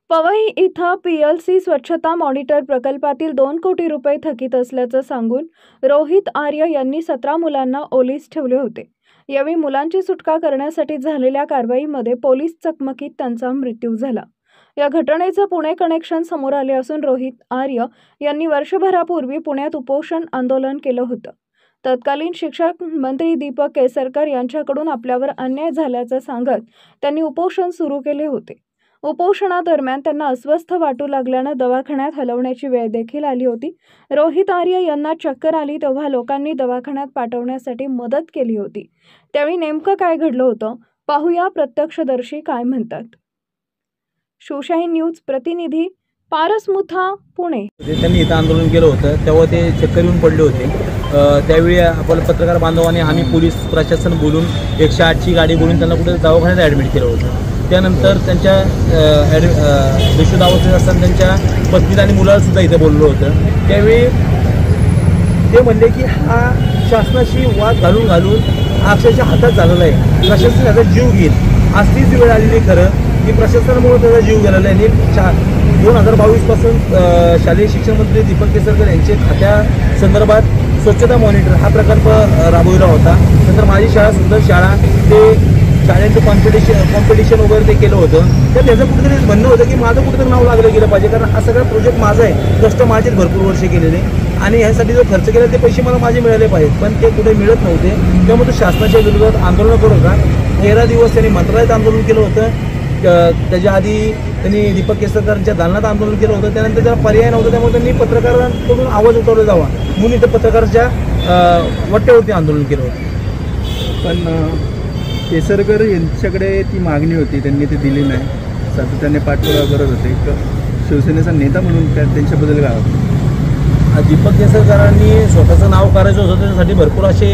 पवई इथं पीएलसी स्वच्छता मॉनिटर प्रकल्पातील 2 कोटी रुपये थकीत असल्याचं सांगून रोहित आर्य यांनी 17 मुलांना ओलीस ठेवले होते। यावेळी मुलांची सुटका करण्यासाठी झालेल्या कारवाईमध्ये पोलीस चकमकीत त्यांचा मृत्यू झाला। या घटनेचं पुणे कनेक्शन समोर आले असून रोहित आर्य यांनी वर्षभरापूर्वी पुण्यात उपोषण आंदोलन केलं होतं। तत्कालीन शिक्षण मंत्री दीपक केसरकर यांच्याकडून आपल्यावर अन्याय झाल्याचं सांगत त्यांनी उपोषण सुरू केले होते। उपोषणादरम्यान त्यांना अस्वस्थ वाटू लागल्यानं दवाखान्यात हलवण्याची वेळ देखील आली होती। रोहित आर्य यांना चक्कर आली तेव्हा लोकांनी दवाखान्यात पाठवण्यासाठी मदत केली होती। त्यावेळी नेमकं काय घडलं होतं पाहूया, प्रत्यक्षदर्शी काय म्हणतात। शिवशाही न्यूज प्रतिनिधी पारस मुथा, पुणे। त्यांनी इथं आंदोलन केलं होतं तेव्हा ते चक्कर येऊन पडले होते। त्यावेळी आपण पत्रकार बांधवांनी आम्ही पोलीस प्रशासन बोलून 108ची गाडी बोलून त्यांना कुठे दवाखान्यात ॲडमिट केलं होतं। त्यानंतर त्यांच्या बेशुद्ध अवस्थेत असताना त्यांच्या पत्नीला आणि मुलाला सुद्धा इथे बोललो होतं। त्यावेळी ते म्हणले की हा शासनाशी वाद घालून अक्षरशः हातात झालेला आहे, प्रशासन त्याचा जीव घेईल। आज तीच वेळ आलेली खरं की प्रशासनामुळे त्याचा जीव गेलेला आहे। 2022 पासून शालेय शिक्षण मंत्री दीपक केसरकर यांचे खात्या संदर्भात स्वच्छता मॉनिटर हा प्रकल्प राबविला होता। नंतर माझी शाळा सुंदर शाळा ते शाळेचं कॉम्पिटिशन वगैरे ते केलं होतं। तर त्याचं कुठेतरी म्हणणं होतं की माझं कुठेतरी नाव लागलं गेलं पाहिजे, कारण हा सगळा प्रोजेक्ट माझा आहे, कष्ट माझेच भरपूर वर्ष केलेले आणि ह्यासाठी जो खर्च केला ते पैसे मला माझे मिळाले पाहिजेत, पण ते कुठे मिळत नव्हते। त्यामुळे तो शासनाच्या विरोधात आंदोलन करत होता। 13 दिवस त्यांनी मंत्रालयात आंदोलन केलं होतं। त्याच्या आधी त्यांनी दीपक केसरकरांच्या दालनात आंदोलन केलं होतं। त्यानंतर त्याला पर्याय नव्हता, त्यामुळे त्यांनी पत्रकारांकडून आवाज उठवला जावा म्हणून इथं पत्रकारांच्या वाट्यावरती आंदोलन केलं होतं। पण केसरकर यांच्याकडे ती मागणी होती, त्यांनी ती दिली नाही, सातत्याने पाठपुरावा करत होते। शिवसेनेचा नेता म्हणून त्यांच्याबद्दल काय होतं? दीपक केसरकरांनी स्वतःचं नाव करायचं होतं, त्याच्यासाठी भरपूर असे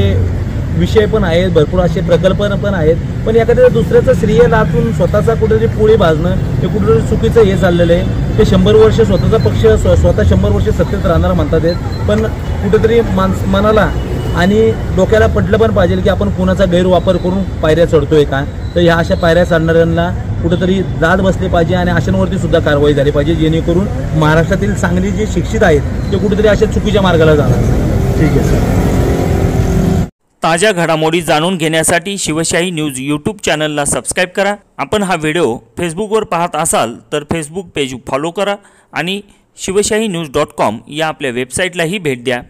विषय पण आहेत, भरपूर असे प्रकल्प पण आहेत, पण एखाद्या दुसऱ्याचं श्रेय लाटून स्वतःचा कुठेतरी पोळी भाजणं हे कुठेतरी चुकीचं हे चाललेलं आहे। ते 100 वर्ष स्वतःचा पक्ष स्वतः 100 वर्ष सत्तेत राहणार म्हणतात आहेत, पण कुठेतरी मनाला आणि डोक्याला पटलं पण पाहिजे की आपण कोणाचा गैरवापर करून पायऱ्या चढतोय का। तर ह्या अशा पायऱ्या चढणाऱ्यांना कुठेतरी दाद बसली पाहिजे आणि अशांवरती सुद्धा कारवाई झाली पाहिजे, जेणेकरून महाराष्ट्रातील चांगली जे शिक्षित आहेत ते कुठेतरी अशा चुकीच्या मार्गाला जाणार। ठीक आहे सर। ताज्या घडामोडी जाणून घेण्यासाठी शिवशाही न्यूज यूट्यूब चॅनलला सबस्क्राईब करा। आपण हा व्हिडिओ फेसबुकवर पाहत असाल तर फेसबुक पेज फॉलो करा आणि शिवशाही न्यूज.com या आपल्या वेबसाईटलाही भेट द्या।